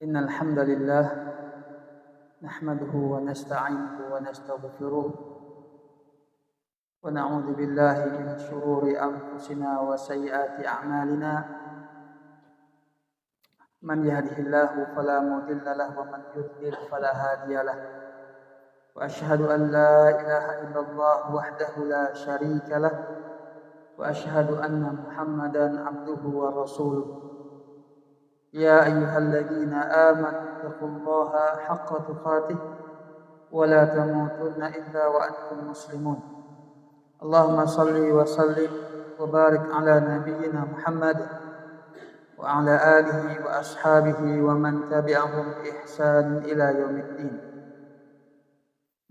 إن الحمد لله نحمده ونستعينه ونستغفره ونعوذ بالله من شرور أنفسنا وسيئات أعمالنا من يهده الله فلا مضل له ومن يضلل فلا هادي له وأشهد أن لا إله إلا الله وحده لا شريك له وأشهد أن محمدا عبده ورسوله يا أيها الذين آمنوا اتقوا الله حق تقاته ولا تموتن إلا وأنتم مسلمون اللهم صل وسلم وبارك على نبينا محمد وعلى آله وأصحابه ومن تبعهم بإحسان إلى يوم الدين.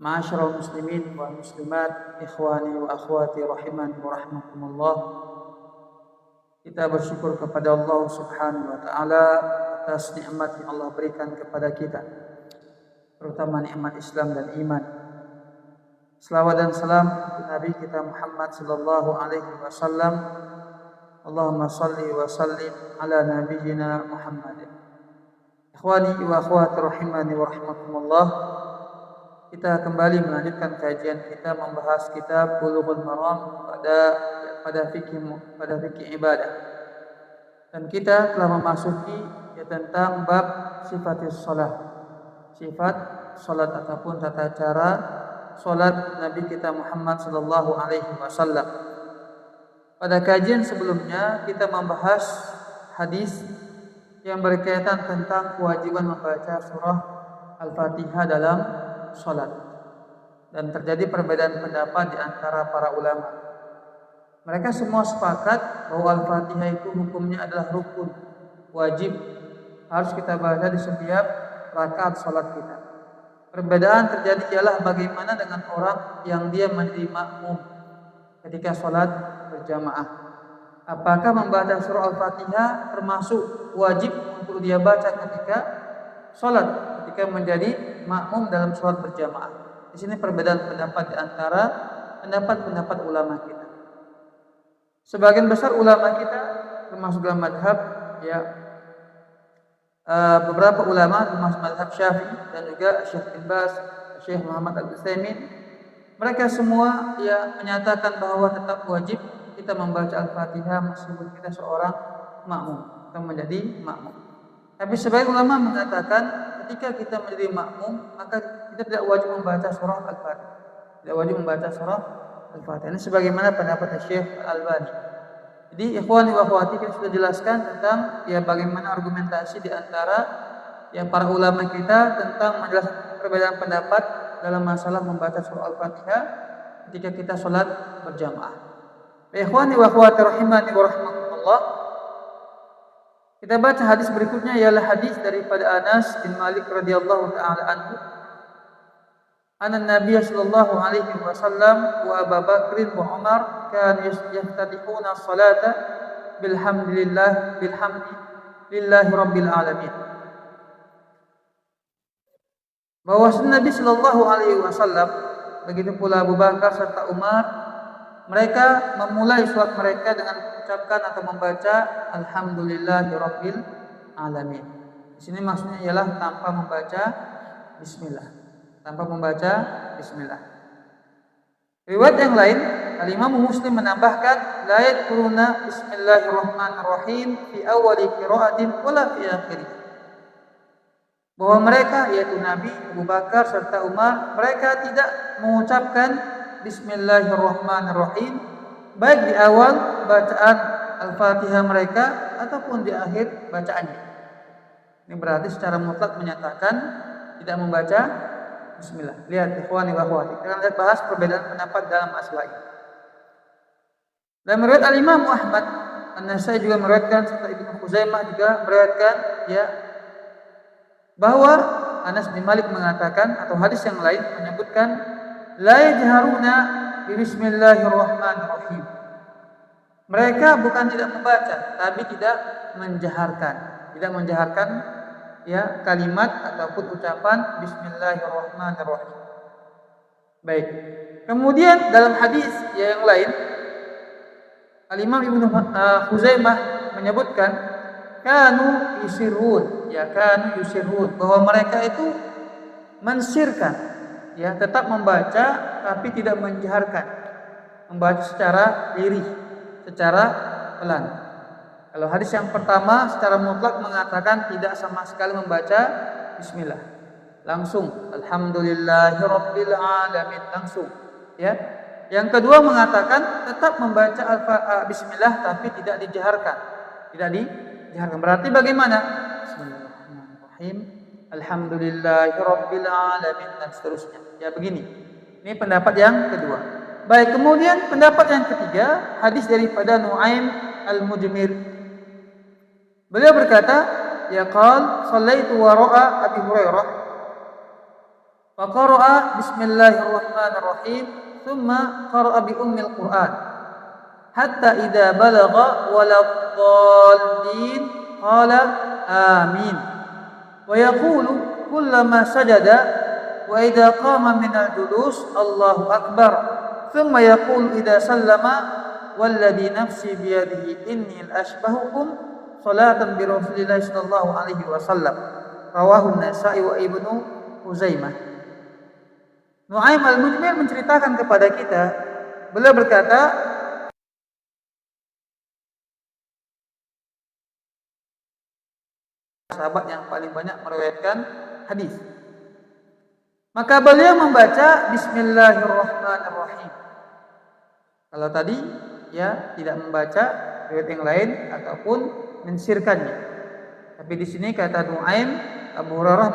Ma'asyiral muslimin wal muslimat, ikhwani wa akhwati rahimani wa rahmakumullah. Kita bersyukur kepada Allah Subhanahu wa taala atas nikmat yang Allah berikan kepada kita, terutama nikmat Islam dan iman. Selawat dan salam untuk Nabi kita Muhammad sallallahu alaihi wasallam. Allahumma shalli wa sallim ala nabiyyina Muhammad. Ikhwani wa akhwati rahimani wa rahmakumullah. Kita kembali melanjutkan kajian kita membahas kitab Bulughul Maram pada fikih ibadah. Dan kita telah memasuki tentang bab sifatis salat. Sifat salat ataupun tata cara salat Nabi kita Muhammad sallallahu alaihi wasallam. Pada kajian sebelumnya kita membahas hadis yang berkaitan tentang kewajiban membaca surah Al-Fatihah dalam salat, dan terjadi perbedaan pendapat di antara para ulama. Mereka semua sepakat bahwa Al-Fatihah itu hukumnya adalah rukun, wajib, harus kita baca di setiap rakaat salat kita. Perbedaan terjadi ialah bagaimana dengan orang yang dia menjadi makmum ketika salat berjamaah. Apakah membaca surah Al-Fatihah termasuk wajib untuk dia baca ketika salat, ketika menjadi makmum dalam salat berjamaah? Di sini perbedaan pendapat di antara pendapat ulama kita. Sebagian besar ulama kita termasuk dalam madhab beberapa ulama termasuk madhab Syafi'i dan juga Syekh bin Baz, Syekh Muhammad Al-Utsaimin, mereka semua menyatakan bahwa tetap wajib kita membaca Al-Fatihah meskipun kita seorang makmum atau menjadi makmum. Tapi sebagian ulama mengatakan ketika kita menjadi makmum maka kita tidak wajib membaca surah Al-Fatihah. Tidak wajib membaca surah Al-Fatihah. Ini sebagaimana pendapat Syekh Al-Albani. Jadi ikhwani wa akhwati, kita sudah jelaskan tentang bagaimana argumentasi di antara para ulama kita tentang menjelaskan perbedaan pendapat dalam masalah membaca surah Al-Fatihah ketika kita salat berjamaah. Ikhwani wa akhwati rahimani wa rahmakumullah. Kita baca hadis berikutnya ialah hadis daripada Anas bin Malik radhiyallahu taala anhu. Anna Nabiy sallallahu alaihi wasallam wa Abu Bakr wa Umar kanu yaftatihuna as-salata bilhamdillahi rabbil alamin. Bahwasanya Nabi sallallahu alaihi wasallam, begitu pula Abu Bakar serta Umar, mereka memulai salat mereka dengan mengucapkan atau membaca alhamdulillahi rabbil alamin. Di sini maksudnya ialah tanpa membaca bismillah. Riwayat yang lain, Al-Imam Muslim menambahkan la yadkuruna bismillahirrahmanirrahim fi awwali qira'atin wala fi akhirih. Bahwa mereka, yaitu Nabi, Abu Bakar serta Umar, mereka tidak mengucapkan bismillahirrahmanirrahim baik di awal bacaan Al-Fatihah mereka ataupun di akhir bacaannya. Ini berarti secara mutlak menyatakan tidak membaca bismillah. Lihat ikhwani wa akhwati, kita lihat bahas perbedaan pendapat dalam masalah ini. Dan meriwayat Al-Imam Ahmad, An-Nasai juga meriwayatkan, serta Ibnu Khuzaimah juga meriwayatkan bahwa Anas bin Malik mengatakan, atau hadis yang lain menyebutkan la yajharuna bi bismillahirrahmanirrahim. Mereka bukan tidak membaca, tapi tidak menjaharkan kalimat ataupun ucapan bismillahirrahmanirrahim. Baik. Kemudian dalam hadis yang lain, Al-Imam Ibnu Khuzaimah menyebutkan kanu yusirun ya kan yusirun, bahwa mereka itu mensirkan, ya tetap membaca tapi tidak menjaharkan, membaca secara lirih, secara pelan. Kalau hadis yang pertama secara mutlak mengatakan tidak sama sekali membaca bismillah, langsung alhamdulillahirabbil alamin, langsung, ya. Yang kedua mengatakan tetap membaca bismillah tapi tidak dijaharkan, tidak dijaharkan. Berarti bagaimana? Bismillahirrahmanirrahim, alhamdulillahirabbil alamin, dan seterusnya. Ya begini. Ini pendapat yang kedua. Baik, kemudian pendapat yang ketiga, hadis daripada Nu'aim al-Mujmir. Beliau berkata, ya qal sallaitu wara'a Abi Hurairah fa qara'a bismillahirrahmanirrahim thumma qara'a bi ummil Qur'an hatta idza balagha waladdallin qala amin wa yaqulu kullama sajada wa idza qama minal julus Allahu akbar thumma yaqulu idza sallama walladhi nafsi biyadihi inni al-ashbahukum salatan bi Rasulillah sallallahu alaihi wasallam, rawahu An-Nasa'i wa Ibnu Huzaimah. Nu'aim al-Mujmir menceritakan kepada kita, beliau berkata, sahabat yang paling banyak meriwayatkan hadis. Maka beliau membaca bismillahirrahmanirrahim. Kalau tadi ya tidak membaca riwayat yang lain ataupun mensirkannya. Tapi di sini kata Nu'aim, Abu Hurairah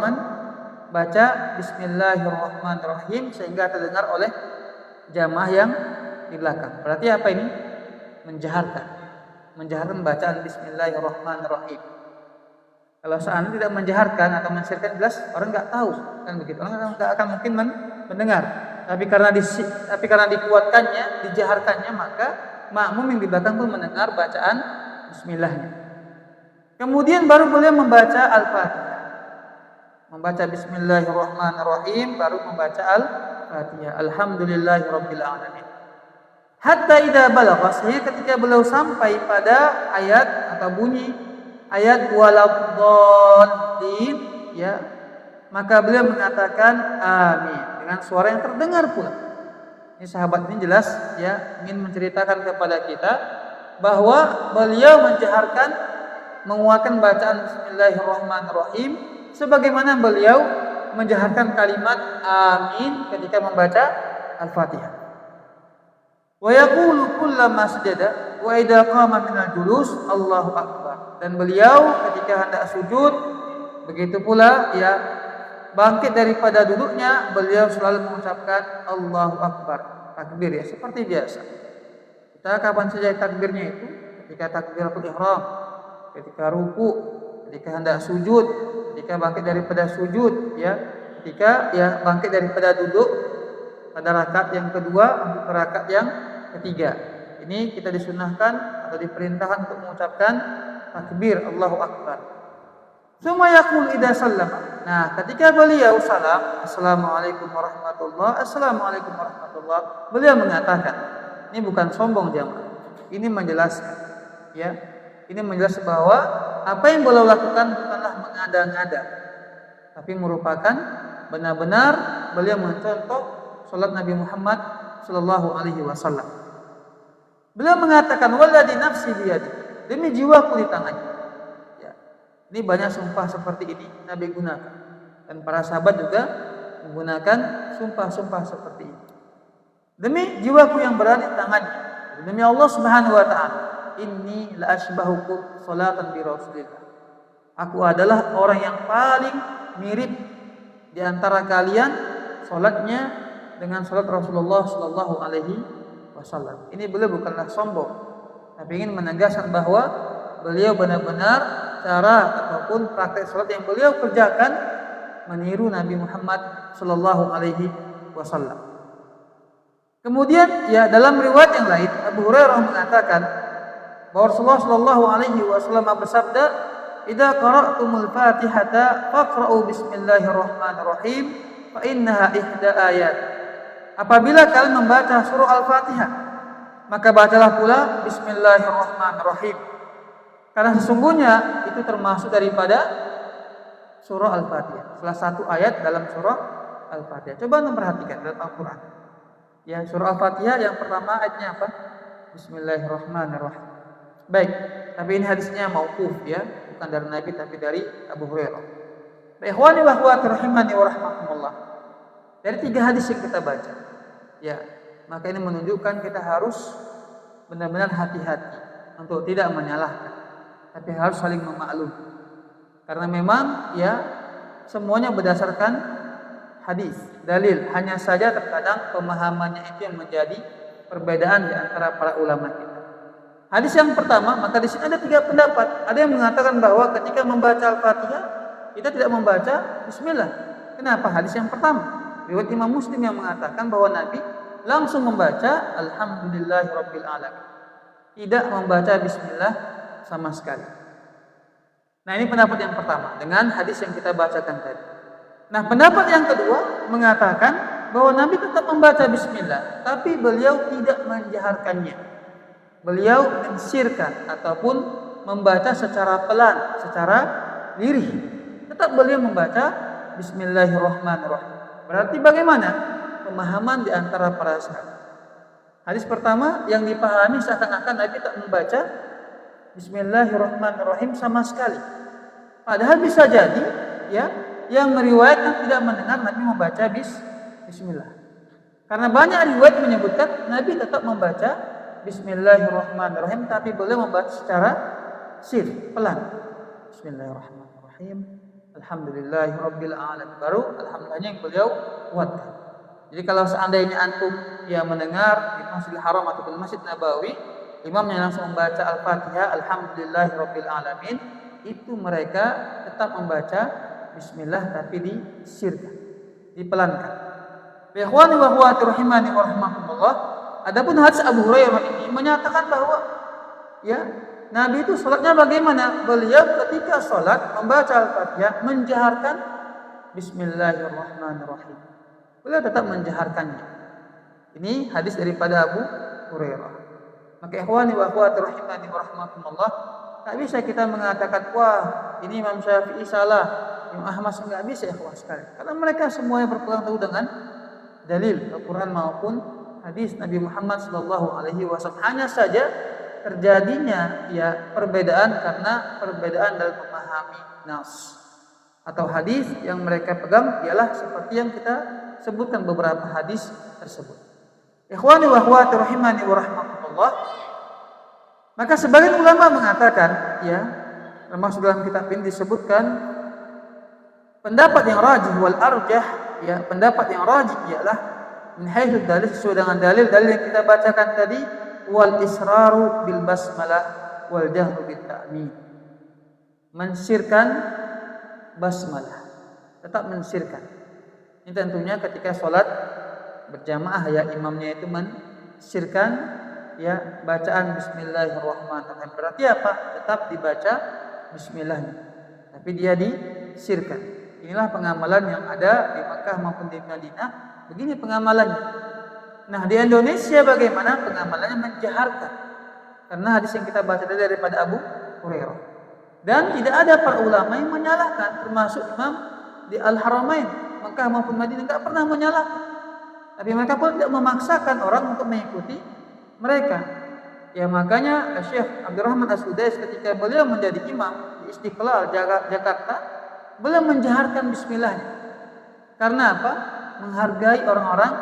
baca bismillahirrahmanirrahim sehingga terdengar oleh jamaah yang di belakang. Berarti apa ini? Menjaharkan. Menjaharkan bacaan bismillahirrahmanirrahim. Kalau seandainya tidak menjaharkan atau mensirkan, jelas orang enggak tahu, kan begitu. Orang enggak akan mungkin mendengar. Tapi karena dikuatkannya, dijaharkannya, maka makmum yang di belakang pun mendengar bacaan bismillahnya. Kemudian baru boleh membaca Al-Fatihah. Membaca bismillahirrahmanirrahim, baru membaca Al-Fatihah. Alhamdulillahirabbil alamin. Hatta idza balagha, sehingga ketika beliau sampai pada ayat atau bunyi ayat waladdallin, ya, maka beliau mengatakan amin dengan suara yang terdengar pula. Ini sahabat ini jelas ya ingin menceritakan kepada kita bahwa beliau menjaharkan, menguatkan bacaan bismillahirrahmanirrahim sebagaimana beliau menjaharkan kalimat amin ketika membaca Al-Fatihah. Wa yaqulu kullama sajada wa idza qama minal julus Allahu akbar. Dan beliau ketika hendak sujud begitu pula ya bangkit daripada duduknya beliau selalu mengucapkan Allahu akbar, takbir ya seperti biasa. Kita kapan saja takbirnya itu ketika takbiratul ihram, ketika ruku, ketika hendak sujud, ketika bangkit daripada sujud, ya, ketika ya bangkit daripada duduk pada rakaat yang kedua untuk rakaat yang ketiga. Ini kita disunahkan atau diperintahkan untuk mengucapkan takbir Allahu akbar. Tsumma yaqul idza sallama. Nah, ketika beliau salam, assalamualaikum warahmatullahi, assalamualaikum warahmatullahi, beliau mengatakan, ini bukan sombong jamaah. Ini menjelaskan, ya. Ini menjelaskan bahwa apa yang beliau lakukan bukanlah mengada-ngada, tapi merupakan benar-benar beliau mencontoh salat Nabi Muhammad sallallahu alaihi wasallam. Beliau mengatakan walladzi nafsi biyadi, demi jiwaku di tangannya. Ya. Ini banyak sumpah seperti ini Nabi gunakan dan para sahabat juga menggunakan sumpah-sumpah seperti ini. Demi jiwaku yang berada di tangannya, demi Allah Subhanahu wa taala, inni la asbahukum salatan bi Rasulillah. Aku adalah orang yang paling mirip di antara kalian salatnya dengan salat Rasulullah sallallahu alaihi wasallam. Ini beliau bukanlah sombong, tapi ingin menegaskan bahwa beliau benar-benar cara ataupun praktek salat yang beliau kerjakan meniru Nabi Muhammad sallallahu alaihi wasallam. Kemudian ya dalam riwayat yang lain Abu Hurairah mengatakan bahwa Rasulullah sallallahu alaihi wasallam bersabda, "Idza qara'tumul Fatihata faqra'u bismillahirrahmanirrahim fa innaha ihda ayat." Apabila kalian membaca surah Al-Fatihah, maka bacalah pula bismillahirrahmanirrahim. Karena sesungguhnya itu termasuk daripada surah Al-Fatihah. Salah satu ayat dalam surah Al-Fatihah. Coba anda perhatikan dalam Al-Quran. Ya, surah Al-Fatihah yang pertama ayatnya apa? Bismillahirrahmanirrahim. Baik, tapi ini hadisnya mauquf ya, bukan dari Nabi tapi dari Abu Hurairah. Ikhwani wa akhwati rahimani wa rahmakumullah. Dari 3 hadis yang kita baca, ya, maka ini menunjukkan kita harus benar-benar hati-hati untuk tidak menyalahkan, tapi harus saling memaklumi. Karena memang ya semuanya berdasarkan hadis, dalil. Hanya saja terkadang pemahamannya itu yang menjadi perbedaan di antara para ulama kita. Hadis yang pertama, maka di sini ada 3 pendapat. Ada yang mengatakan bahwa ketika membaca Al-Fatihah kita tidak membaca bismillah. Kenapa? Hadis yang pertama, riwayat Imam Muslim yang mengatakan bahwa Nabi langsung membaca alhamdulillahirabbil alamin. Tidak membaca bismillah sama sekali. Nah, ini pendapat yang pertama dengan hadis yang kita bacakan tadi. Nah, pendapat yang kedua mengatakan bahwa Nabi tetap membaca bismillah, tapi beliau tidak menjaharkannya. Beliau mensirkan ataupun membaca secara pelan, secara lirih. Tetap beliau membaca bismillahirrahmanirrahim. Berarti bagaimana pemahaman di antara para sahabat? Hadis pertama yang dipahami seakan-akan Nabi tak membaca bismillahirrahmanirrahim sama sekali. Padahal bisa jadi ya yang meriwayatkan tidak mendengar Nabi membaca bismillah. Karena banyak riwayat menyebutkan Nabi tetap membaca bismillahirrahmanirrahim, tapi beliau membaca secara sir, pelan. Bismillahirrahmanirrahim. Alhamdulillahirabbil alamin. Baru alhamdulillahnya yang beliau kuatkan. Jadi kalau seandainya antum yang mendengar di Masjidil Haram ataupun Masjid Nabawi, imamnya langsung membaca Al-Fatihah, alhamdulillahirabbil alamin, itu mereka tetap membaca bismillah tapi disirkan, dipelankan. Ikhwani wa akhwati rahimani wa rahmakumullah. Adapun hadis Abu Hurairah ini menyatakan bahwa ya Nabi itu salatnya bagaimana? Beliau ketika salat membaca Al-Fatihah menjaharkan bismillahirrahmanirrahim. Beliau tetap menjaharkannya. Ini hadis daripada Abu Hurairah. Maka ikhwani wa akhwati rahimani wa rahmakumullah, tak bisa kita mengatakan wah ini Imam Syafi'i salah, Imam Ahmad enggak bisa ikhwah sekali. Karena mereka semuanya berpegang teguh dengan dalil Al-Quran maupun hadis Nabi Muhammad SAW. Hanya saja terjadinya ya perbedaan karena perbedaan dalam memahami nas atau hadis yang mereka pegang ialah seperti yang kita sebutkan beberapa hadis tersebut. Ikhwani wa akhwati rahimani wa rahmatullah. Maka sebagian ulama mengatakan ya, termasuk dalam kitab ini disebutkan pendapat yang rajih wal arjah, ya pendapat yang rajih ialah min haitsu dalil, sesuai dengan dalil yang kita bacakan tadi, wal israru bil basmalah wal jahru bit ta'min. Mensirkan basmalah, tetap mensirkan. Ini tentunya ketika sholat berjamaah ya, imamnya itu mensirkan ya bacaan bismillahirrahmanirrahim. Berarti apa? Tetap dibaca bismillahnya, tapi dia disirkan. Inilah pengamalan yang ada di Makkah maupun di Madinah. Begini pengamalannya. Nah, di Indonesia bagaimana pengamalannya? Menjaharkan. Karena hadis yang kita baca tadi daripada Abu Hurairah. Dan tidak ada para ulama yang menyalahkan, termasuk Imam di Al-Haramain, Makkah maupun Madinah, tidak pernah menyalahkan. Tapi mereka pun tidak memaksakan orang untuk mengikuti mereka. Ya makanya Syekh Abdurrahman As-Sudais ketika beliau menjadi imam di Istiqlal Jakarta, beliau menjaharkan bismillahnya. Karena apa? Menghargai orang-orang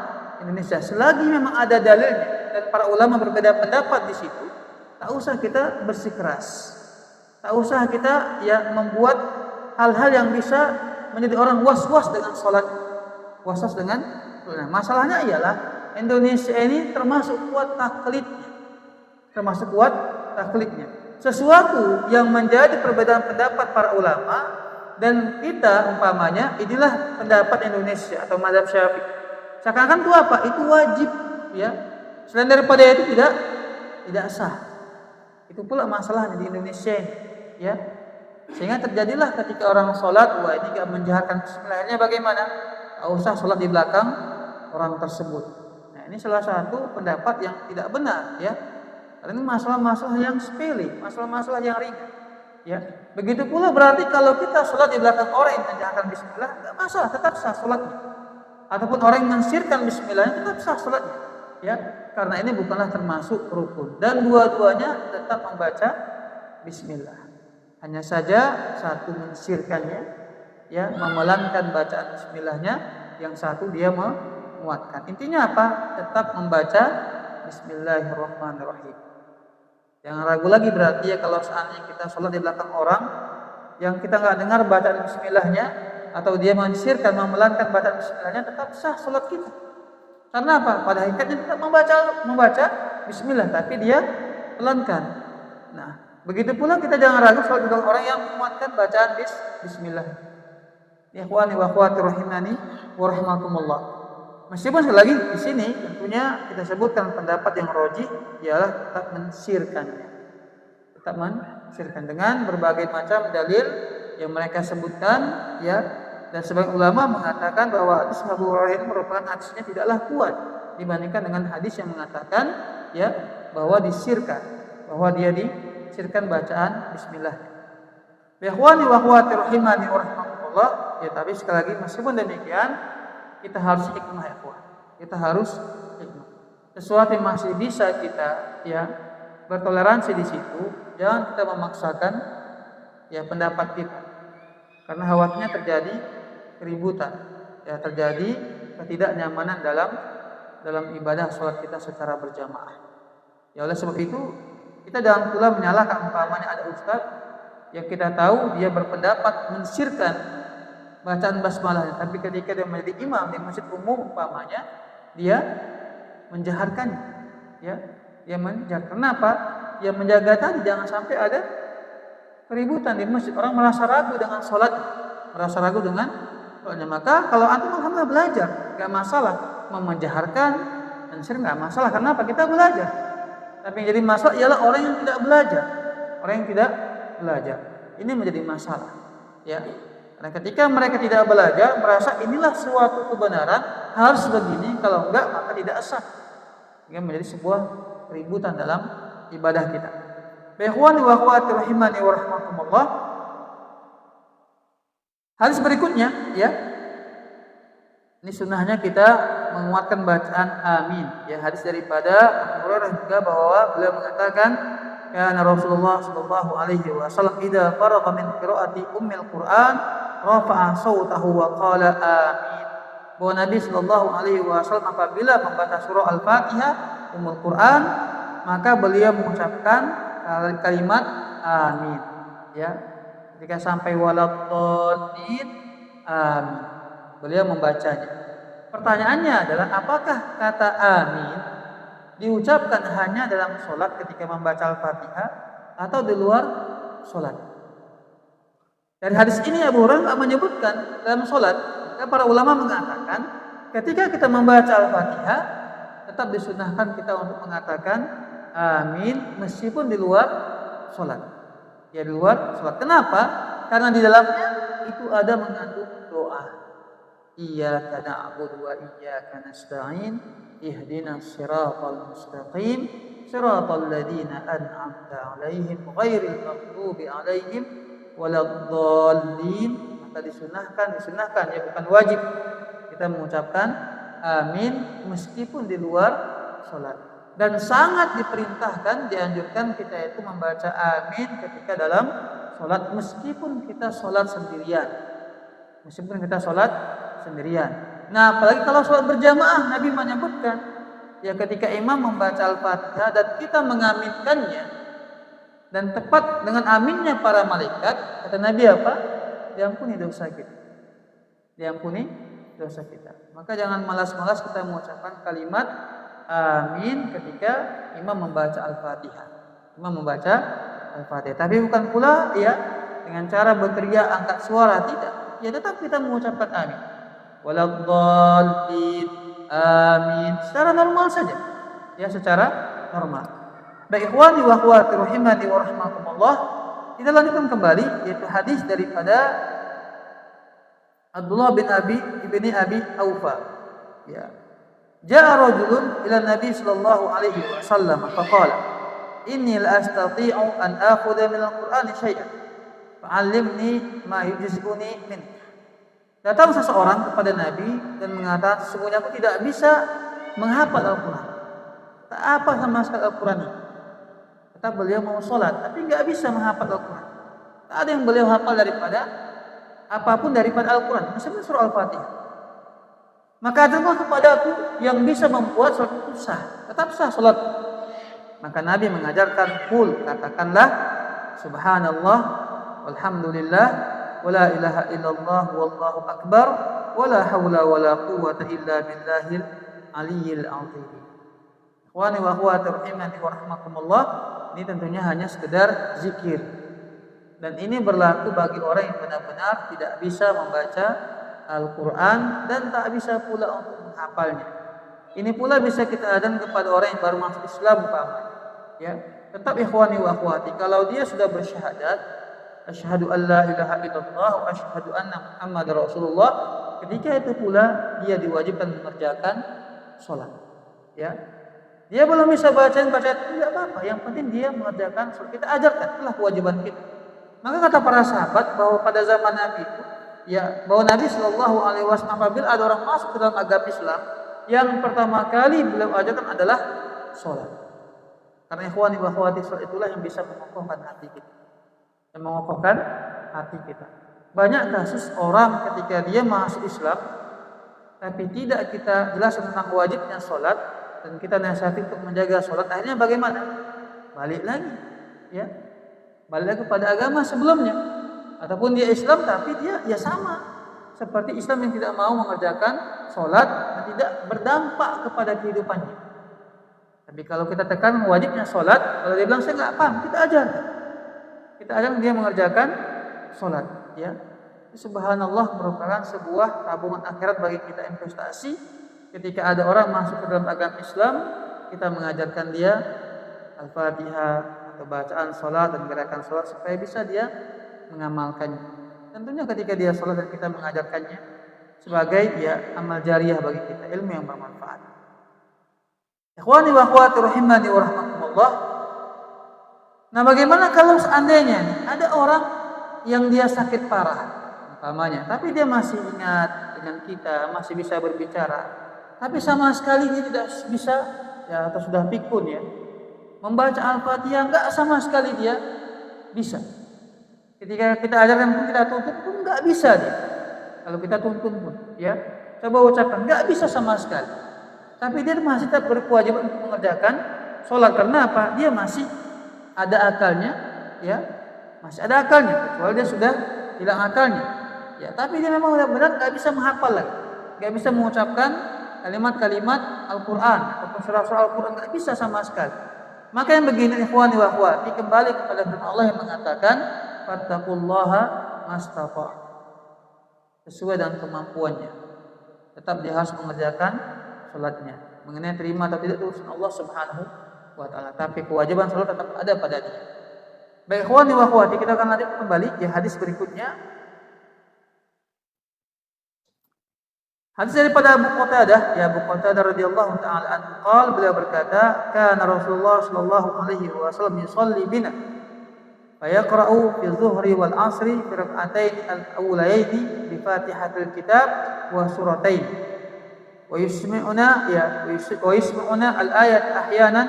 Indonesia. Selagi memang ada dalilnya dan para ulama berbeda pendapat di situ, tak usah kita bersikeras. Tak usah kita ya membuat hal-hal yang bisa menjadi orang was-was dengan sholat, was-was dengan. Nah, masalahnya ialah Indonesia ini termasuk kuat taklidnya. Sesuatu yang menjadi perbedaan pendapat para ulama dan kita umpamanya inilah pendapat Indonesia atau mazhab Syafi'i. Seakan-akan itu apa? Itu wajib ya. Selain daripada itu tidak sah. Itu pula masalahnya di Indonesia ini, ya. Sehingga terjadilah ketika orang sholat, wah ini gak menjaharkan bismillahnya bagaimana? Tak usah sholat di belakang orang tersebut. Nah, ini salah satu pendapat yang tidak benar, ya. Karena ini masalah-masalah yang sepele, masalah-masalah yang ringan. Ya, begitu pula berarti kalau kita sholat di belakang orang yang menjaharkan bismillah, enggak masalah, tetap sah sholatnya. Ataupun orang yang mensirkan bismillahnya tetap sah sholatnya. Ya, karena ini bukanlah termasuk rukun dan dua-duanya tetap membaca bismillah. Hanya saja satu mensirkannya, ya, memelankan bacaan bismillahnya, yang satu dia menguatkan. Intinya apa? Tetap membaca bismillahirrahmanirrahim. Jangan ragu lagi berarti ya kalau seandainya kita sholat di belakang orang yang kita nggak dengar bacaan bismillahnya atau dia mensirkan, memelankan bacaan bismillahnya, tetap sah sholat kita. Karena apa? Pada hakikatnya tetap membaca bismillah, tapi dia pelankan. Nah, begitu pula kita jangan ragu sholat di belakang orang yang menguatkan bacaan bismillah. Ikhwani wa akhwati rahimani wa rahmakumullah. Meskipun sekali lagi di sini tentunya kita sebutkan pendapat yang rajih ialah tetap mensirkannya. Tetap mensirkan dengan berbagai macam dalil yang mereka sebutkan, ya. Dan sebagian ulama mengatakan bahwa hadis Abu Hurairah merupakan hadisnya tidaklah kuat dibandingkan dengan hadis yang mengatakan, ya, bahwa disirkan, bahwa dia disirkan bacaan bismillah. Ikhwani wa akhwati rahimani wa rahmatullah. Ya, tapi sekali lagi meskipun demikian kita harus hikmah, ya, kita harus hikmah. Sesuatu yang masih bisa kita, ya, bertoleransi di situ, jangan kita memaksakan, ya, pendapat kita, karena khawatirnya terjadi keributan, ya, terjadi ketidaknyamanan dalam ibadah sholat kita secara berjamaah. Ya, oleh sebab itu kita jangan pula menyalahkan umpamanya ada ustaz yang kita tahu dia berpendapat mensirkan bacaan basmalahnya, tapi ketika dia menjadi imam di masjid umum umpamanya, dia menjaharkannya, ya, dia menjaharkan. Kenapa? Dia menjaga tadi jangan sampai ada keributan di masjid, orang merasa ragu dengan sholat, merasa ragu dengan sholatnya. Maka kalau antum alhamdulillah belajar, nggak masalah mau menjaharkan, mensir nggak masalah. Kenapa? Kita belajar. Tapi yang jadi masalah ialah orang yang tidak belajar, orang yang tidak belajar. Ini menjadi masalah, ya. Karena ketika mereka tidak belajar, merasa inilah suatu kebenaran, harus begini, kalau enggak maka tidak sah. Ini menjadi sebuah keributan dalam ibadah kita. Ikhwani wa akhwati rahimani wa rahmakumullah. Hadis berikutnya, ya. Ini sunnahnya kita menguatkan bacaan amin. Ya, hadis daripada Abu Hurairah juga bahwa beliau mengatakan, kana Rasulullah sallallahu alaihi wasallam idza faragha min qiraati ummil Qur'an rafa'a sautahu wa qala amin. Bahwa Nabi sallallahu alaihi wasallam apabila membaca surah Al-Fatihah Ummul Quran, maka beliau mengucapkan kalimat amin, ya. Ketika sampai waladhdallin, amin, beliau membacanya. Pertanyaannya adalah apakah kata amin diucapkan hanya dalam sholat ketika membaca Al-Fatihah atau di luar sholat? Dari hadis ini Abu Hurairah menyebutkan dalam sholat. Para ulama mengatakan ketika kita membaca Al-Fatihah tetap disunahkan kita untuk mengatakan amin meskipun di luar sholat. Ya, di luar sholat. Kenapa? Karena di dalamnya itu ada mengandung doa. Iyyaka na'budu wa iyyaka nasta'in ihdinas siratal mustaqim siratal ladzina an'amta 'alaihim ghairil maghdubi 'alaihim waladhdallin. Maka disunahkan, ya, bukan wajib kita mengucapkan amin meskipun di luar sholat. Dan sangat diperintahkan, dianjurkan kita itu membaca amin ketika dalam sholat meskipun kita sholat sendirian. Nah, apalagi kalau sholat berjamaah, Nabi menyebutkan, ya, ketika imam membaca Al-Fatihah dan kita mengaminkannya dan tepat dengan aminnya para malaikat, kata Nabi apa? Diampuni dosa kita. Maka jangan malas-malas kita mengucapkan kalimat amin ketika imam membaca Al-Fatihah. Tapi bukan pula, ya, dengan cara berteriak angkat suara, tidak. Ya, tetap kita mengucapkan amin. Waladhdallin, amin, secara normal saja. Ya, secara normal. Baik, ikhwani wa akhwati rahimani wa rahmakumullah. Kita lanjutkan kembali, yaitu hadis daripada Abdullah bin Abi Aufa. Ya. Ja'a rajulun ila Nabi sallallahu alaihi wasallam faqala inni la astati'u an akhudha min al-Qur'ani syai'an fa'allimni ma yujizuni min. Datang seseorang kepada Nabi dan mengatakan, sesungguhnya aku tidak bisa menghafal Al-Quran. Tak apa sama sekali Al-Quran ini. Kata beliau mau sholat, tapi nggak bisa menghafal Al-Quran. Tak ada yang beliau hafal daripada apapun daripada Al-Quran, misalnya surah Al-Fatihah. Maka ajarkanlah kepada aku yang bisa membuat sholat itu sah, tetap sah sholat. Maka Nabi mengajarkan, katakanlah subhanallah walhamdulillah wala ilaha illallah wallahu akbar wala haula wala quwwata illa billahil aliyyil azim. Ikhwani wa akhwati rahimani wa rahmakumullah, ini tentunya hanya sekedar zikir. Dan ini berlaku bagi orang yang benar-benar tidak bisa membaca Al-Quran dan tak bisa pula untuk menghafalnya. Ini pula bisa kita ajarkan kepada orang yang baru masuk Islam umpamanya. Ya, tetap ikhwani wa akhwati, kalau dia sudah bersyahadat, asyhadu an la ilaha illallah wa asyhadu anna Muhammadar Rasulullah, ketika itu pula dia diwajibkan mengerjakan sholat. Ya, dia belum bisa baca tidak apa-apa, yang penting dia mengerjakan sholat. Kita ajarkan, itulah kewajiban kita. Maka kata para sahabat bahwa pada zaman Nabi itu, ya, bahwa Nabi Shallallahu Alaihi Wasallam apabila ada orang masuk ke dalam agama Islam, yang pertama kali beliau ajarkan adalah sholat. Karena ikhwani wa akhwati, sholat itulah yang bisa mengokohkan hati kita, yang mengokohkan hati kita. Banyak kasus orang ketika dia masuk Islam, tapi tidak kita jelaskan tentang wajibnya sholat dan kita nasihati untuk menjaga sholat, akhirnya bagaimana? Balik lagi, ya. Balik lagi kepada agama sebelumnya, ataupun dia Islam tapi dia ya sama seperti Islam yang tidak mau mengerjakan sholat dan tidak berdampak kepada kehidupannya. Tapi kalau kita tekan wajibnya sholat, kalau dia bilang saya nggak paham, kita ajar dia mengerjakan sholat. Ya, subhanallah merupakan sebuah tabungan akhirat bagi kita, investasi. Ketika ada orang masuk ke dalam agama Islam, kita mengajarkan dia Al-Fatihah, bacaan sholat dan gerakan sholat supaya bisa dia mengamalkannya. Tentunya ketika dia sholat dan kita mengajarkannya sebagai ya amal jariah bagi kita, ilmu yang bermanfaat. Ikhwani wa akhwati rahimani wa rahmatullah. Nah, bagaimana kalau seandainya ada orang yang dia sakit parah umpamanya, tapi dia masih ingat dengan kita, masih bisa berbicara, tapi sama sekali dia tidak bisa ya, atau sudah pikun ya, membaca Al-Fatihah enggak sama sekali dia bisa. Ketika kita ajarkan pun kita tuntut pun enggak bisa dia. Kalau kita tuntut pun, ya, coba ucapkan enggak bisa sama sekali. Tapi dia masih tetap berkewajiban untuk mengerjakan sholat. Karena apa? Dia masih ada akalnya, ya, masih ada akalnya. Kecuali dia sudah hilang akalnya, ya. Tapi dia memang benar-benar enggak bisa menghafal lagi, enggak bisa mengucapkan kalimat-kalimat Al-Quran ataupun surah-surah Al-Quran, enggak bisa sama sekali. Maka yang begini ikhwani wa akhwati, kembali kepada firman Allah yang mengatakan fattaqullaha mastata'tum, sesuai dengan kemampuannya. Tetap dia harus mengerjakan salatnya. Mengenai terima atau tidak itu urusan Allah Subhanahu wa taala, tapi kewajiban salat tetap ada pada dia. Baik ikhwani wa akhwati, kita akan lanjut kembali ke hadis berikutnya. Hadis daripada Abu Qatadah, ya, Abu Qatadah radhiyallahu taala anhu qala, beliau berkata, kana Rasulullah sallallahu alaihi wasallam yusalli bina fa yaqra'u fi dhuhri wal 'ashri fi rak'atain al-awwalaini bi Fatihatil Kitab wa suratain wa yusmi'una al-ayat ahyanan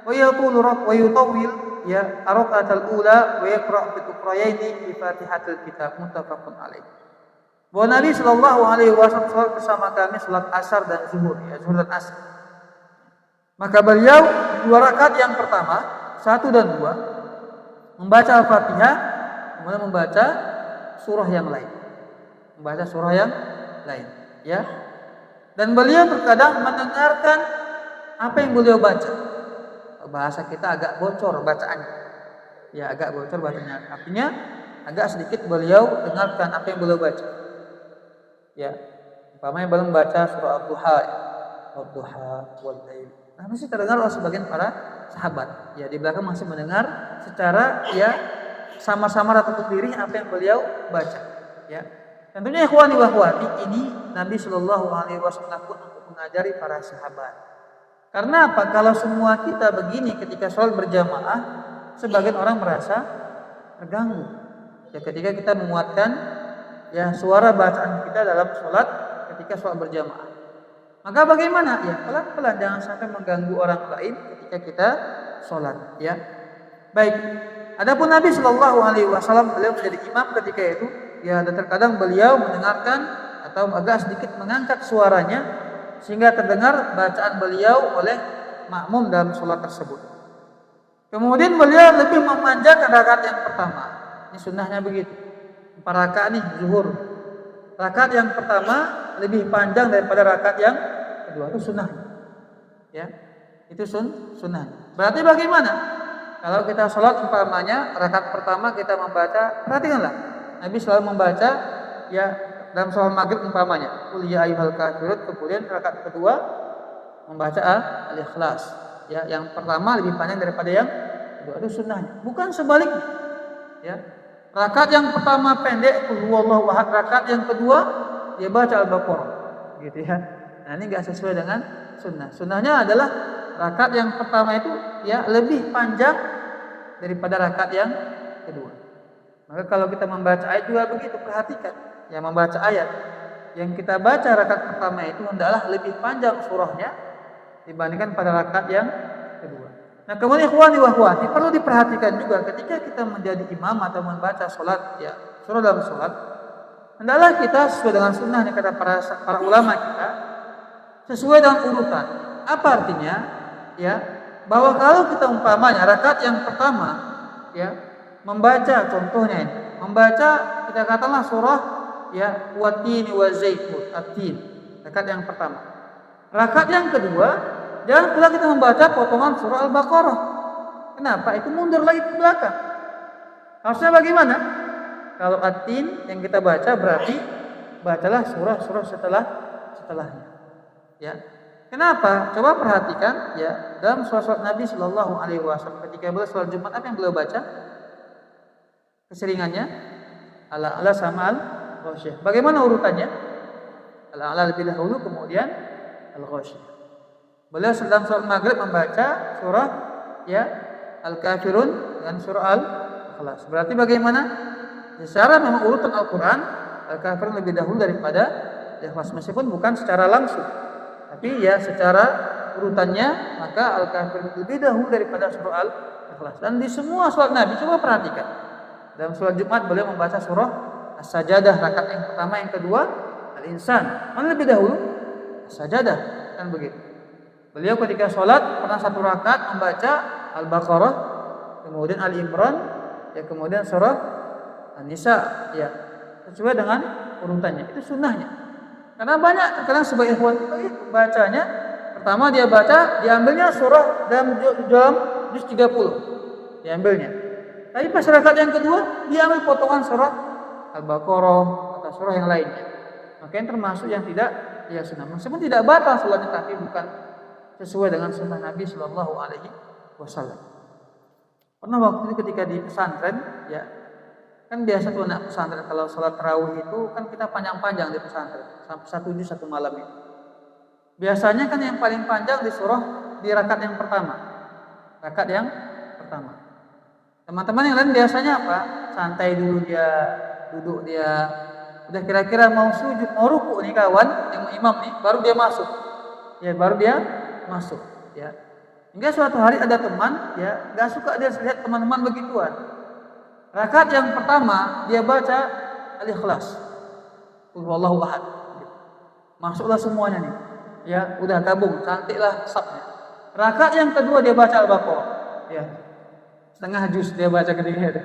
wa yutawwil ya ar-rak'at al-ula wa yaqra' fi ukhrayaini bi Fatihatil Kitab, muttafaqun alaih. Bahwa Nabi Shallallahu Alaihi Wasallam sholat bersama kami sholat asar dan zuhur, ya, zuhur dan asar. Maka beliau dua rakaat yang pertama, 1 dan 2, membaca Al-Fatihah, kemudian membaca surah yang lain, ya. Dan beliau terkadang mendengarkan apa yang beliau baca. Bahasa kita agak bocor bacaannya, ya, agak bocor bacaannya. Artinya agak sedikit beliau dengarkan apa yang beliau baca. Ya, umpamanya belum baca surah Ad-Duha, Ad-Duha wal Lail. Nah, masih terdengar oleh sebagian para sahabat. Ya, di belakang masih mendengar secara ya sama-sama atau berdiri apa yang beliau baca. Ya, tentunya ikhwani wa akhwati, ini Nabi Shallallahu Alaihi Wasallam untuk mengajari para sahabat. Karena apa? Kalau semua kita begini ketika sholat berjamaah, sebagian orang merasa terganggu. ya ketika kita menguatkan ya suara bacaan kita dalam sholat ketika sholat berjamaah. Maka bagaimana? Ya pelan-pelan, jangan sampai mengganggu orang lain ketika kita sholat. Ya, baik. Adapun Nabi Shallallahu Alaihi Wasallam beliau menjadi imam ketika itu, ya dan terkadang beliau mendengarkan atau agak sedikit mengangkat suaranya sehingga terdengar bacaan beliau oleh makmum dalam sholat tersebut. Kemudian beliau lebih memanjangkan rakaat yang pertama. Ini sunnahnya begitu. 4 rakaat nih zuhur. Rakaat yang pertama lebih panjang daripada rakaat yang kedua. Itu sunnahnya. Ya, itu sunnahnya. Berarti bagaimana? Kalau kita sholat umpamanya rakaat pertama kita membaca, perhatikanlah. Nabi selalu membaca ya dalam sholat maghrib umpamanya, qul ya ayyuhal kafirun, kemudian rakaat kedua membaca al-ikhlas. Ya, yang pertama lebih panjang daripada yang kedua. Itu sunnahnya. Bukan sebaliknya. Ya. Rakaat yang pertama pendek, qul huwallahu ahad, rakaat yang kedua dia baca Al-Baqarah. Gitu ya. Nah, ini enggak sesuai dengan sunnah. Sunnahnya adalah rakaat yang pertama itu ya lebih panjang daripada rakaat yang kedua. Maka kalau kita membaca ayat juga begitu, perhatikan. Ya, membaca ayat yang kita baca rakaat pertama itu hendaklah lebih panjang surahnya dibandingkan pada rakaat yang kedua. Nah, kemudian ikhwani wa akhwati, perlu diperhatikan juga ketika kita menjadi imam atau membaca salat ya, surah dalam salat, hendaklah kita sesuai dengan sunnah yang kata para ulama kita, sesuai dengan urutan. Apa artinya? Ya, bahwa kalau kita umpamanya rakaat yang pertama ya membaca, contohnya ini, membaca kita katakanlah surah ya Watin wa Zaitun, At-Tin, rakaat yang pertama. Rakaat yang kedua, jangan pula kita membaca potongan surah Al-Baqarah. Kenapa? Itu mundur lagi ke belakang. Harusnya bagaimana? Kalau At-Tin yang kita baca berarti bacalah surah-surah setelahnya. Ya. Kenapa? Coba perhatikan ya dalam sholat Nabi Shallallahu Alaihi Wasallam ketika beliau sholat Jumat, apa yang beliau baca? Keseringannya ala sama al-ghasyiyah. Bagaimana urutannya? Ala lebih dahulu, kemudian al-ghasyiyah. Beliau dalam sholat maghrib membaca surah ya Al-Kafirun dan surah Al-Ikhlas. Berarti bagaimana? Secara memang urutan Al-Quran, Al-Kafirun lebih dahulu daripada Al-Ikhlas, meskipun bukan secara langsung. Tapi ya secara urutannya maka Al-Kafirun lebih dahulu daripada surah Al-Ikhlas. Dan di semua sholat Nabi, coba perhatikan. Dalam sholat Jumat beliau membaca surah As-Sajadah rakaat yang pertama, yang kedua Al-Insan. Mana lebih dahulu? As-Sajadah, kan begitu. Beliau ketika sholat pernah satu rakaat membaca Al-Baqarah, kemudian Ali Imran, ya kemudian surah An-Nisa, ya sesuai dengan urutannya. Itu sunnahnya. Karena banyak kadang sebagai ikhwan bacanya pertama dia baca diambilnya surah dalam juz 30 diambilnya. Tapi pas rakaat yang kedua dia ambil potongan surah Al-Baqarah atau surah yang lainnya. Makanya termasuk yang tidak ya sunnah. Meskipun tidak batal salatnya tapi bukan sesuai dengan sunnah Nabi Shallallahu Alaihi Wasallam. Pernah waktu itu ketika di pesantren ya, kan biasa tuh anak pesantren kalau sholat tarawih itu kan kita panjang-panjang di pesantren sampai 1 juz 1 malam itu. Biasanya kan yang paling panjang di surah di rakaat yang pertama. Rakaat yang pertama. Teman-teman yang lain biasanya apa? Santai dulu dia, duduk dia, udah kira-kira mau sujud, mau ruku nih kawan, yang imam nih, baru dia masuk. Ya, baru dia masuk. Ya. Hingga suatu hari ada teman, ya, nggak suka dia lihat teman-teman begituan. Rakaat yang pertama dia baca Al-Ikhlas, Qul huwallahu ahad. Masuklah semuanya nih. Ya, udah gabung, cantiklah safnya. Rakaat yang kedua dia baca Al-Baqarah. Ya. Setengah juz dia baca ketika itu.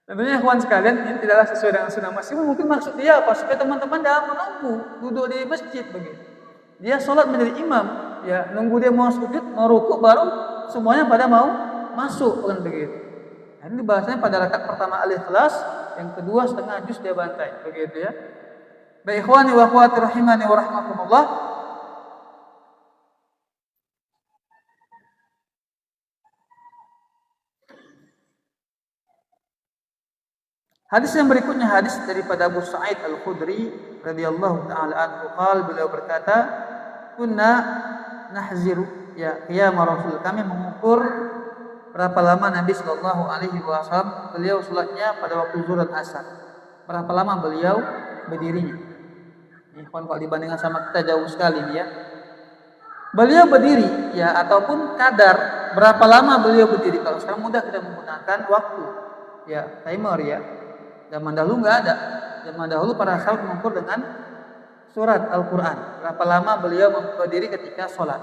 Tentunya kawan sekalian, ini tidaklah sesuai dengan sunnah. Meskipun mungkin maksud dia apa? Supaya teman-teman jangan menunggu duduk di masjid begitu. Dia sholat menjadi imam, ya nunggu dia mau sujud, mau rukuk baru semuanya pada mau masuk kan begitu. Nah, ini bahasanya pada rakaat pertama Al-Ikhlas, yang kedua setengah juz dia bantai begitu ya. Baik ikhwani wa akhwati rahimani wa rahmakumullah. Hadis yang berikutnya hadis daripada Abu Sa'id Al-Khudri radhiyallahu taala anhu beliau berkata, "Kunna nahziru ya qiyam Rasul, kami mengukur berapa lama Nabi Shallallahu Alaihi Wasallam beliau sholatnya pada waktu zuhur dan asar. Berapa lama beliau berdirinya? Ini kalau dibandingkan sama kita jauh sekali nih ya. Beliau berdiri ya ataupun kadar berapa lama beliau berdiri. Kalau sekarang mudah kita menggunakan waktu ya timer ya. Zaman dahulu nggak ada. Zaman dahulu para sahabat mengukur dengan surat Al-Quran. Berapa lama beliau berdiri ketika sholat.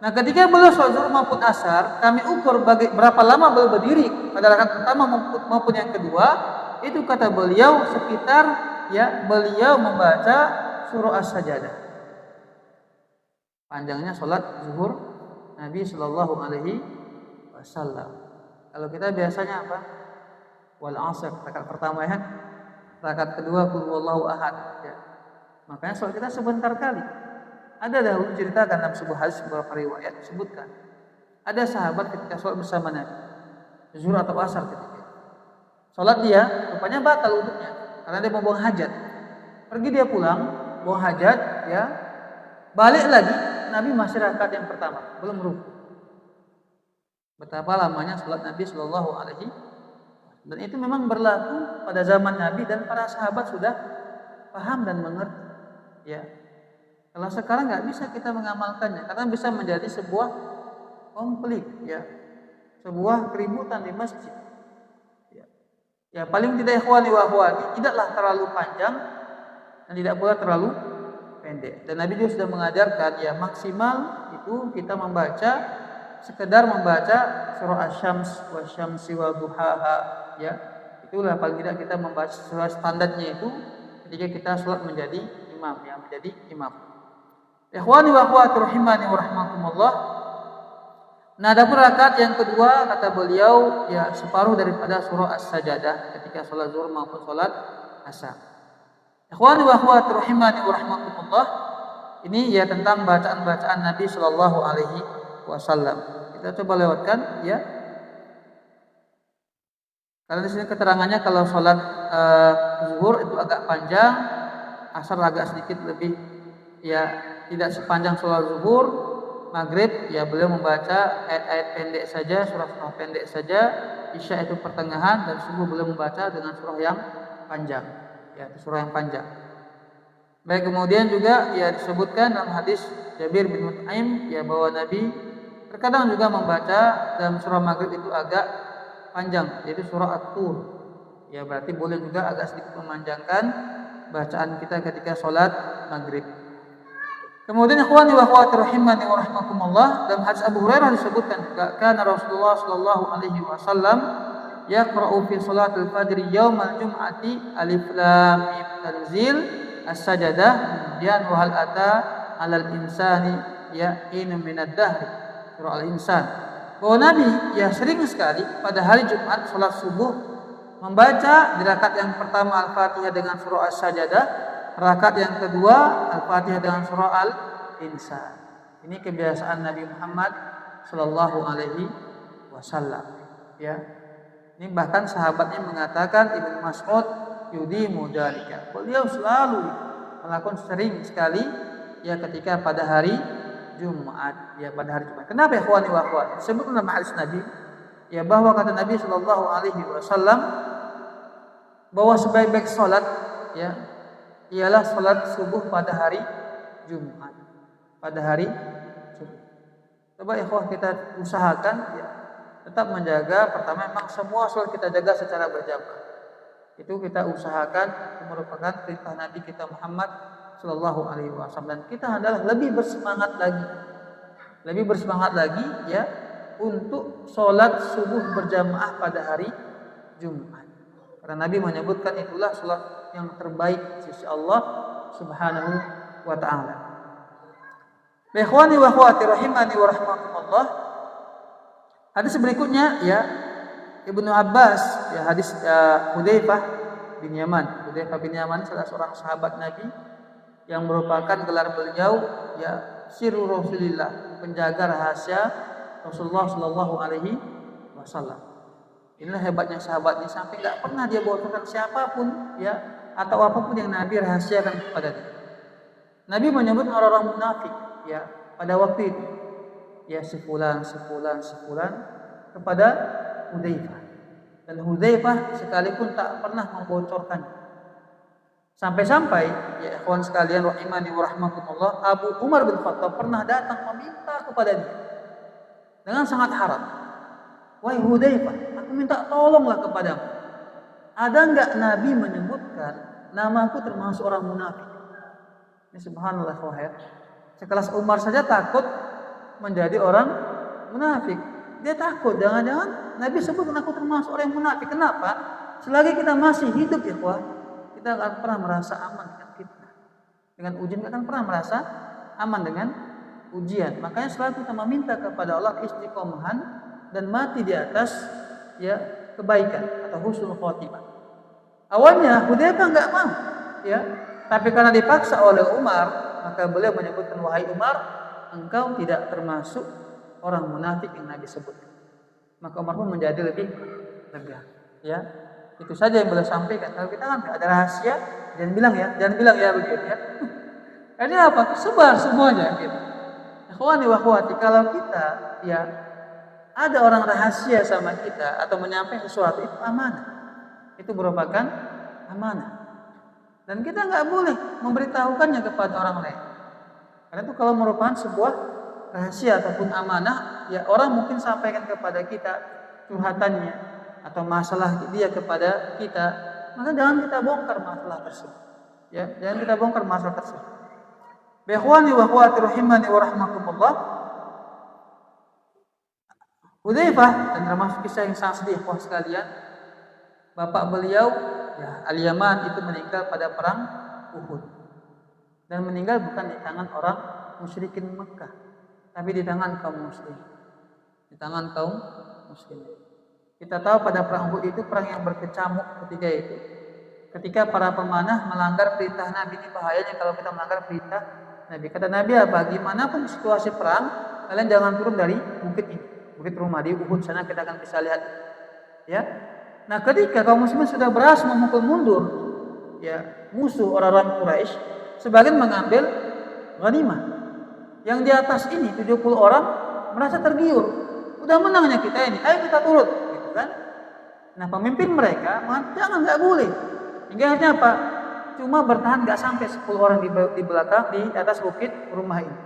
Nah ketika beliau sholat zuhur maupun asar, kami ukur berapa lama beliau berdiri pada rakaat pertama maupun yang kedua. Itu kata beliau sekitar ya beliau membaca surah As-Sajadah. Panjangnya sholat zuhur Nabi Shallallahu Alaihi Wasallam. Kalau kita biasanya apa? Wal asr rakaat pertama ya, rakaat kedua qul huwallahu ahad. Ya. Makanya sholat kita sebentar kali. Ada dahulu ceritakan dalam sebuah hadis beberapa riwayat disebutkan. Ada sahabat ketika sholat bersama Nabi, zuhur atau asar ketika sholat dia, rupanya batal wudhunya karena dia mau buang hajat. Pergi dia pulang, buang hajat, ya, balik lagi, Nabi masih rakaat yang pertama, belum rukuk. Betapa lamanya sholat Nabi Shallallahu Alaihi Wasallam. Dan itu memang berlaku pada zaman Nabi dan para sahabat sudah paham dan mengerti. Ya, kalau sekarang nggak bisa kita mengamalkannya karena bisa menjadi sebuah konflik, ya, sebuah keributan di masjid. Ya paling tidak ikhwani wa akhwati, tidaklah terlalu panjang dan tidak pula terlalu pendek. Dan Nabi juga sudah mengajarkan ya maksimal itu kita membaca sekedar membaca surah Asy-Syams wa syamsi wa duhaha ya. Itulah paling tidak kita membaca surah standarnya itu ketika kita sholat menjadi imam ya, menjadi imam. Ikhwani wa akhwati rahimani wa rahmakumullah. Nah, adapun rakaat yang kedua kata beliau ya separuh daripada surah As-Sajadah ketika sholat zuhur maupun sholat asar. Ikhwani wa akhwati rahimani wa rahmakumullah. Ini ya tentang bacaan-bacaan Nabi Shallallahu Alaihi Wasallam. Kita coba lewatkan ya. Karena di sini keterangannya kalau sholat zuhur itu agak panjang, asar agak sedikit lebih ya tidak sepanjang sholat zuhur. Maghrib ya beliau membaca ayat-ayat pendek saja, surah-surah pendek saja. Isya itu pertengahan dan subuh beliau membaca dengan surah yang panjang. Ya, surah yang panjang. Baik, kemudian juga ya disebutkan dalam hadis Jabir bin Mut'aim ya bahwa Nabi terkadang juga membaca dalam surah Maghrib itu agak panjang, yaitu surah At-Tur. Ya berarti boleh juga agak sedikit memanjangkan bacaan kita ketika sholat Maghrib. Kemudian ikhwani wa akhwati rahimani wa rahmakumullah, dalam hadis Abu Hurairah disebutkan kana Rasulullah sallallahu alaihi wasallam yaqra'u fi salatil fajri yaumal jum'ati alif lam mim tanzil as-sajadah kemudian wa hal ata 'alal insani ya in minad dahr surah al-insan. Bahwa Nabi ya sering sekali pada hari Jumat salat subuh membaca di rakaat yang pertama Al-Fatihah dengan surah As-Sajadah, rakaat yang kedua Al-Fatihah dengan surah Al-Insan. Ini kebiasaan Nabi Muhammad Sallallahu Alaihi Wasallam. Ya, ini bahkan sahabatnya mengatakan Ibnu Mas'ud yudimu dzalika. Beliau selalu melakukan sering sekali ya ketika pada hari Jumat. Ya pada hari Jumat. Kenapa ikhwani wa akhwat? Disebut dalam hadis Nabi ya bahwa kata Nabi Sallallahu Alaihi Wasallam bahwa sebaik-baik salat ya ialah salat subuh pada hari Jumat. Pada hari subuh. Coba ikhwah kita usahakan ya, tetap menjaga pertama memang semua salat kita jaga secara berjamaah. Itu kita usahakan itu merupakan perintah Nabi kita Muhammad Sallallahu Alaihi Wasallam dan kita adalah lebih bersemangat lagi ya untuk salat subuh berjamaah pada hari Jumat. Karena Nabi menyebutkan itulah salat yang terbaik sisi Allah Subhanahu wa taala. Ikhwani wa akhwati rahimani wa rahmakumullah. Hadis berikutnya ya Ibnu Abbas ya hadis Hudzaifah bin Yaman. Hudzaifah bin Yaman salah seorang sahabat Nabi yang merupakan gelar beliau ya sirru Rasulillah, penjaga rahasia Rasulullah sallallahu alaihi wasallam. Inilah hebatnya sahabat ini sampai nggak pernah dia bocorkan siapapun ya atau apapun yang Nabi rahasiakan kepada dia. Nabi menyebut orang-orang munafik ya pada waktu itu ya sefulan. kepada Hudzaifah. Dan Hudzaifah sekalipun tak pernah membocorkan. Sampai-sampai ya ikhwan sekalian rahimani wa rahmakumullah, Abu Umar bin Khattab pernah datang meminta kepada dia dengan sangat harap. Wahai Hudzaifah, aku minta tolonglah kepadamu. Ada enggak Nabi menyebutkan namaku termasuk orang munafik? Ini subhanallah ya. Sekelas Umar saja takut menjadi orang munafik. Dia takut jangan-jangan Nabi sebut aku termasuk orang yang munafik. Kenapa? Selagi kita masih hidup ya kita akan pernah merasa aman dengan fitnah. Dengan ujian kita akan pernah merasa aman dengan ujian. Makanya selalu kita meminta kepada Allah istiqomahan dan mati di atas ya kebaikan atau husnul khotimah. Awalnya Hudzaifah enggak mau ya, tapi karena dipaksa oleh Umar, maka beliau menyebutkan, wahai Umar, engkau tidak termasuk orang munafik yang Nabi sebutkan. Maka Umar pun menjadi lebih lega. Ya, itu saja yang beliau sampaikan. Kalau kita kan ada rahasia, jangan bilang ya begitu ya. Ini apa? Sebar semuanya gitu. Ikhwani wa akhwati, kalau kita ya ada orang rahasia sama kita atau menyampaikan sesuatu, itu amanah. Itu merupakan amanah. Dan kita nggak boleh memberitahukannya kepada orang lain. Karena itu kalau merupakan sebuah rahasia ataupun amanah, ya orang mungkin sampaikan kepada kita curhatannya atau masalah dia kepada kita, maka jangan kita bongkar masalah tersebut. Ya, jangan kita bongkar masalah tersebut. Ikhwani wa akhwati rahimani wa rahmakumullah. Hudzaifah, dan termasuk kisah yang sangat sedih ikhwah sekalian, bapak beliau ya Al-Yaman itu meninggal pada perang Uhud. Dan meninggal bukan di tangan orang musyrikin Mekah, tapi di tangan kaum muslim. Di tangan kaum muslim. Kita tahu pada perang Uhud itu perang yang berkecamuk ketika itu. Ketika para pemanah melanggar perintah Nabi, ini bahayanya kalau kita melanggar perintah Nabi. Kata Nabi, bagaimanapun situasi perang, kalian jangan turun dari bukit ini. Bukit rumah di Uhud sana kita akan bisa lihat. Ya. Nah, ketika kaum muslimin sudah berhasil memukul mundur ya musuh orang-orang Quraisy, sebagian mengambil ghanimah. Yang di atas ini 70 orang merasa tergiur. Udah menangnya kita ini, ayo kita turut, gitu kan? Nah, pemimpin mereka mengatakan enggak boleh. Hingga akhirnya apa? Cuma bertahan enggak sampai 10 orang di belakang di atas bukit rumah ini.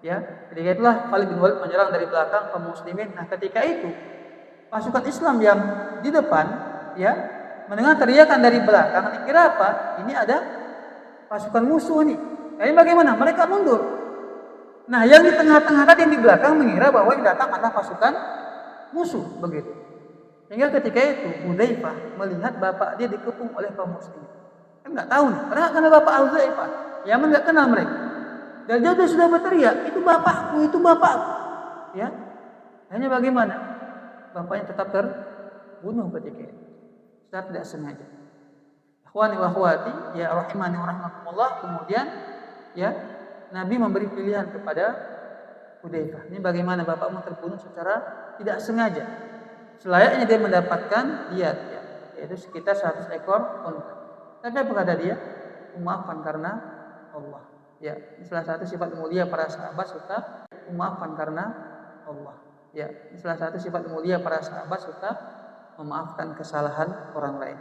Ya, ketika itulah Khalid bin Walid menyerang dari belakang kaum muslimin. Nah, ketika itu pasukan Islam yang di depan ya mendengar teriakan dari belakang, dikira apa? Ini ada pasukan musuh nih. Jadi bagaimana? Mereka mundur. Nah, yang di tengah-tengah tadi yang di belakang mengira bahwa yang datang adalah pasukan musuh, begitu. Hingga ketika itu Hudzaifah melihat bapak dia dikepung oleh kaum muslimin. Kan enggak tahu nih, karena kenal bapak Hudzaifah. Yaman enggak kenal mereka. Dan dia sudah berteriak, itu bapakku, itu bapakku. Ya. Hanya bagaimana? Bapaknya tetap terbunuh ketika itu. Secara tidak sengaja. Ikhwani wa akhwati, ya rahimani wa rahmakumullah, kemudian ya Nabi memberi pilihan kepada Hudzaifah. Ini bagaimana bapakmu terbunuh secara tidak sengaja. Selayaknya dia mendapatkan diat ya, yaitu sekitar 100 ekor unta. Tapi apa kata dia? Maafkan karena Allah. Ya, ini salah satu sifat mulia para sahabat suka memaafkan karena Allah. Ya, ini salah satu sifat mulia para sahabat suka memaafkan kesalahan orang lain.